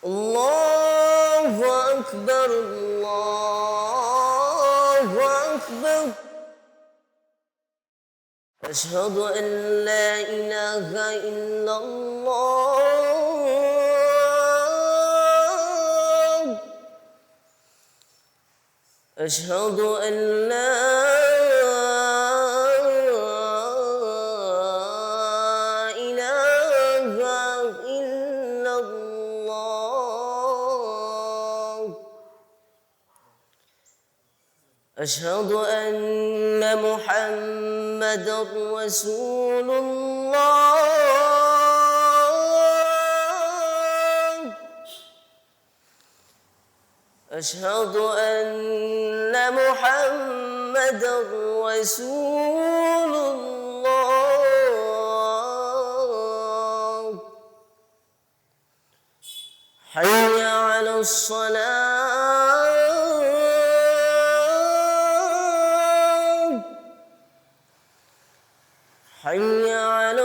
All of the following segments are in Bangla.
الله أكبر الله أكبر أشهد أن لا إله إلا الله أشهد أن لا إله إلا الله أشهد أن محمدا رسول الله أشهد أن محمدا رسول الله حي على الصلاة حي على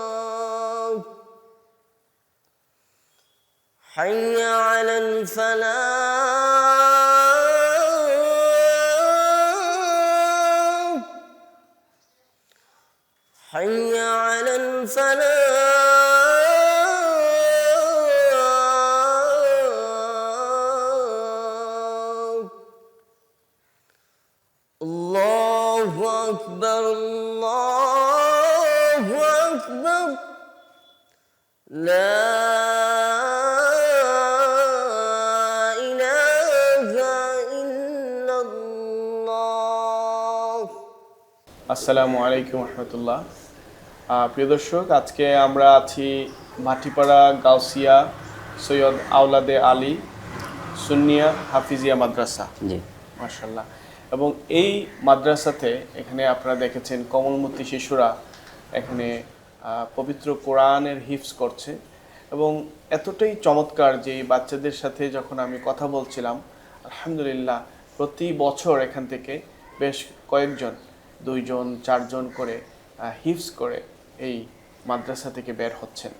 الصلاة حي على الفلاح حي على الفلاح الله أكبر الله أكبر لا إله إلا الله আসসালামু আলাইকুম রহমতুল্লাহ। প্রিয় দর্শক, আজকে আমরা আছি ভাটিপাড়া গাউসিয়া সৈয়দ আওলাদে আলী সুন্নিয়া হাফিজিয়া মাদ্রাসা। জি মাশাআল্লাহ। এবং এই মাদ্রাসাতে এখানে আপনারা দেখেছেন কোমলমতি শিশুরা এখানে পবিত্র কোরআনের হিফজ করছে এবং এতটাই চমৎকার যে এই বাচ্চাদের সাথে যখন আমি কথা বলছিলাম, আলহামদুলিল্লাহ প্রতি বছর এখান থেকে বেশ কয়েকজন 2 জন 4 জন করে হিফজ করে এই মাদ্রাসা থেকে বের হচ্ছেন।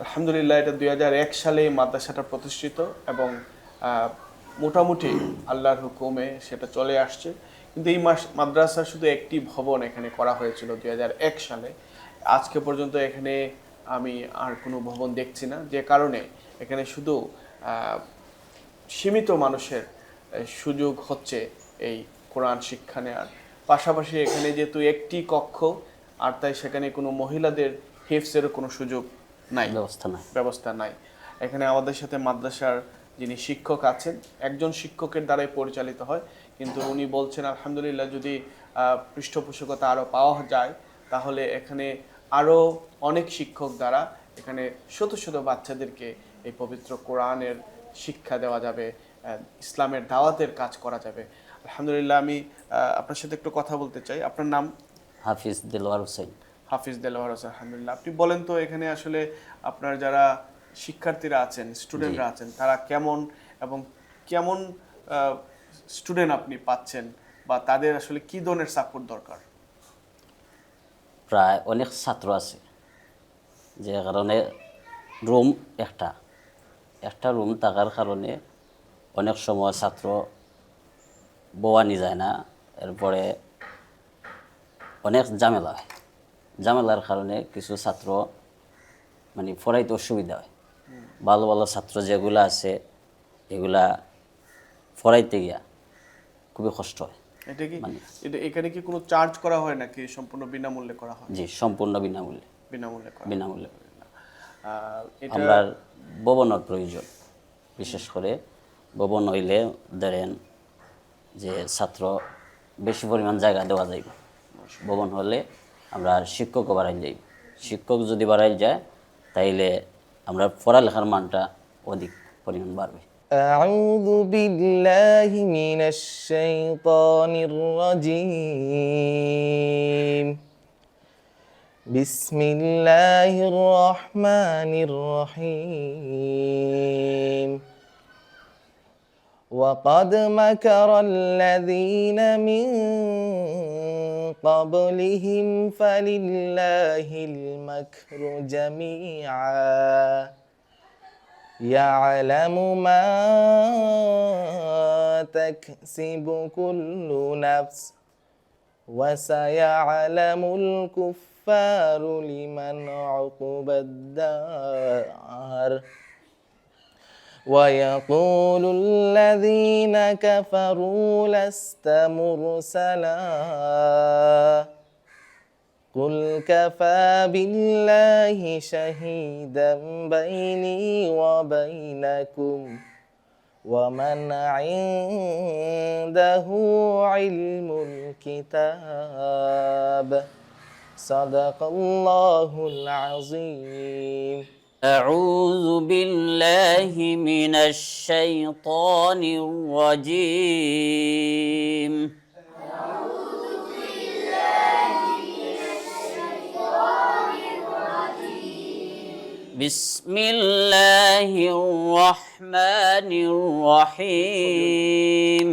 আলহামদুলিল্লাহ এটা 2001 সালে এই মাদ্রাসাটা প্রতিষ্ঠিত এবং মোটামুটি আল্লাহর হুকুমে সেটা চলে আসছে। কিন্তু এই মাদ্রাসা শুধু একটি ভবন এখানে করা হয়েছিল 2001 সালে। আজকে পর্যন্ত এখানে আমি আর কোনো ভবন দেখছি না, যে কারণে এখানে শুধু সীমিত মানুষের সুযোগ হচ্ছে এই কোরআন শিক্ষা নেওয়ার। পাশাপাশি এখানে যেহেতু একটি কক্ষ, আর তাই সেখানে কোনো মহিলাদের হিফজেরও কোনো সুযোগ নাই, ব্যবস্থা নাই। এখানে আমাদের সাথে মাদ্রাসার যিনি শিক্ষক আছেন, একজন শিক্ষকের দ্বারাই পরিচালিত হয়, কিন্তু উনি বলছেন আলহামদুলিল্লাহ যদি পৃষ্ঠপোষকতা আরও পাওয়া যায় তাহলে এখানে আরও অনেক শিক্ষক দ্বারা এখানে শত শত বাচ্চাদেরকে এই পবিত্র কোরআনের শিক্ষা দেওয়া যাবে, ইসলামের দাওয়াতের কাজ করা যাবে। আলহামদুলিল্লাহ। আমি আপনার সাথে একটু কথা বলতে চাই। আপনার নাম? হাফিজ দেলোয়ার হোসেন। হাফিজ দেলোয়ার হোসেন। আলহামদুলিল্লাহ। আপনি বলেন তো এখানে আসলে আপনার যারা শিক্ষার্থীরা আছেন, স্টুডেন্টরা আছেন, তারা কেমন এবং কেমন স্টুডেন্ট আপনি পাচ্ছেন, বা তাদের আসলে কি ধরনের সাপোর্ট দরকার? প্রায় অনেক ছাত্র আছে, যে কারণে রুম একটা রুম থাকার কারণে অনেক সময় ছাত্র বোয়ানি যায় না, এরপরে অনেক ঝামেলা হয়। ঝামেলার কারণে কিছু ছাত্র মানে পড়াইতে অসুবিধা হয়। ভালো ভালো ছাত্র যেগুলো আছে এগুলা পড়াইতে গিয়া খুবই কষ্ট হয়। এটা কি এখানে কি কোনো চার্জ করা হয় নাকি সম্পূর্ণ বিনামূল্যে করা হয়? জি, সম্পূর্ণ বিনামূল্যে। বিনামূল্যে। আমরা ভবনের প্রয়োজন, বিশেষ করে ভবন হইলে ধরেন যে ছাত্র বেশি পরিমাণ জায়গা দেওয়া যাইব। ভবন হলে আমরা শিক্ষকও বাড়াই যাইব। শিক্ষক যদি বাড়াই যায় তাইলে আমরা পড়ালেখার মানটা অধিক পরিমাণ বাড়বে। أعوذ بالله من الشيطان الرجيم بسم الله الرحمن الرحيم وقد مكر الذين من قبلهم فلله المكر جميعا يعلم ما تكسب كل نفس وسيعلم الكفار لمن عقبى الدار ويقول الذين كفروا لست مرسلا قل كفى بالله شهيدا بيني وبينكم ومن عنده علم الكتاب صدق الله العظيم. أعوذ بالله من الشيطان الرجيم. بسم الله الرحمن الرحيم.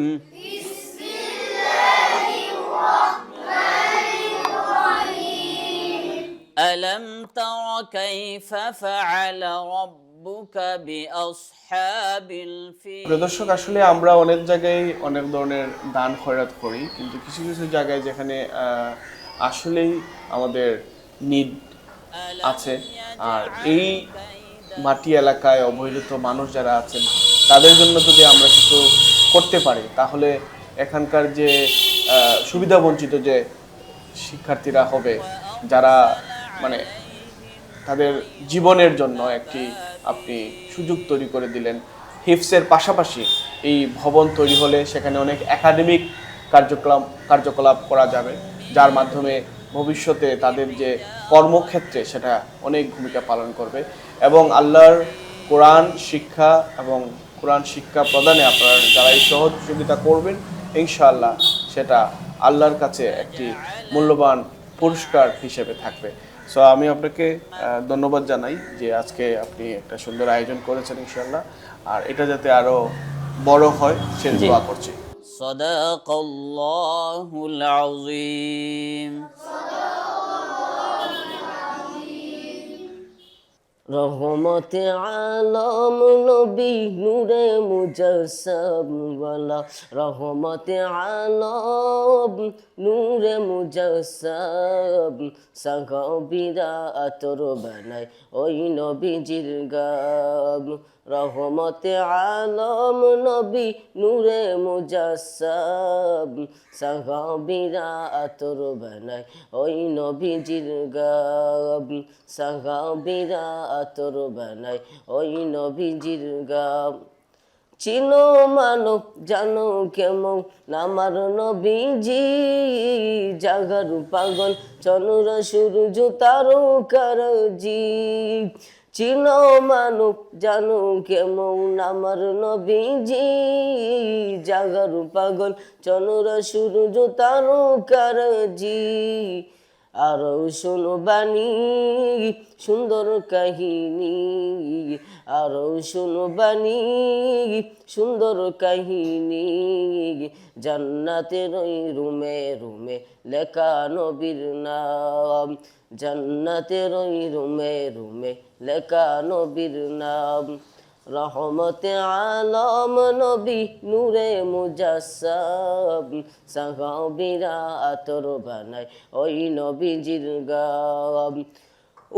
ألم تر كيف فعل ربك بأصحاب الفيل. প্রিয় দর্শক, আসলে আমরা অনেক জায়গায় অনেক ধরনের দান খয়রাত করি, কিন্তু কিছু কিছু জায়গায় যেখানে আসলেই আমাদের নিড আছে, আর এই মাটি এলাকায় অবহেলিত মানুষ যারা আছেন তাদের জন্য যদি আমরা কিছু করতে পারি, তাহলে এখানকার যে সুবিধাবঞ্চিত যে শিক্ষার্থীরা হবে, যারা মানে তাদের জীবনের জন্য একটি আপনি সুযোগ তৈরি করে দিলেন। হিফসের পাশাপাশি এই ভবন তৈরি হলে সেখানে অনেক একাডেমিক কার্যকলাপ করা যাবে, যার মাধ্যমে ভবিষ্যতে তাদের যে কর্মক্ষেত্রে সেটা অনেক ভূমিকা পালন করবে। এবং আল্লাহর কোরআন শিক্ষা এবং কোরআন শিক্ষা প্রদানে আপনারা যারা এই সহযোগিতা করবেন, ইনশাআল্লাহ সেটা আল্লাহর কাছে একটি মূল্যবান পুরস্কার হিসেবে থাকবে। সো আমি আপনাকে ধন্যবাদ জানাই যে আজকে আপনি একটা সুন্দর আয়োজন করেছেন, ইনশাআল্লাহ, আর এটা যাতে আরো বড় হয় সে দোয়া করছি। সাদাকাল্লাহুল আযীম। রহমতে আলম নবী নূরে মুজাসসাম ওয়ালা, রহমতে আলম নূরে মুজাসসাম, সাহাবীরা আতর বানায় ওই নবীজির গাম। রহমতে আলম নবী নূরে মুজাসসাম, সাহাবীরা আতর বানায় ওই নবীজির গাম। সাহাবীরা আতর বানায় ওই নবীজির গাম। চিনো মানব জানো কেমন আমার নবীজি, জাগার পাগল চন্দ্র সূর্য তারকার জি। চিনো মানব জানো কেমন আমার নবীজি, জাগার পাগল চন্দ্র সূর্য তারকার জি। আরো শোনো বাণী সুন্দর কাহিনী, আরো শোনো বাণী সুন্দর কাহিনী, জান্নাতের ওই রুমে রুমে লেখা নবীর নাম, জান্নাতের ওই রুমে রুমে লেখা নবীর নাম। রহমতে আলম নবী নূরে মুজাসসাম, সাহাবীরা আতর বানায় ওই নবীজির গাম।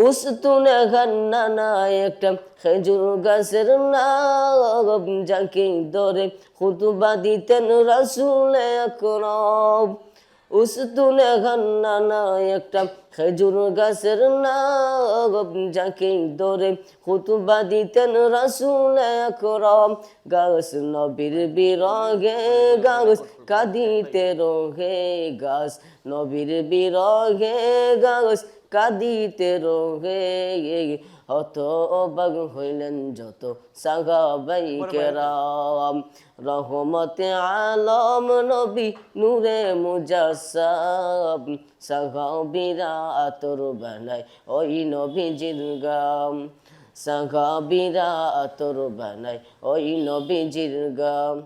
উস্তুনে গান্নানা একটা খেজুর গাছের নাম, যাকে ধরে খুতবা দিতেন রাসূল আকরাম। উস্তুনে গান্নানা একটা খেজুর গাছের নাম, যাকে ধরে খুতবা দিতেন রাসূল আকরাম। গাছ নবীর বিরহে গাছ কাঁদিতে রহে, গাছ নবীর বিরহে গাছ কাঁদিতে রহে। হত অবাক হইলেন যত সাহাবাই কেরাম। রহমতে আলম নবী নূরে মুজাসসাম, সাহাবীরা আতর বানায় ওই নবীজির গাম। সাহাবীরা আতর বানায় ওই নবীজির গাম।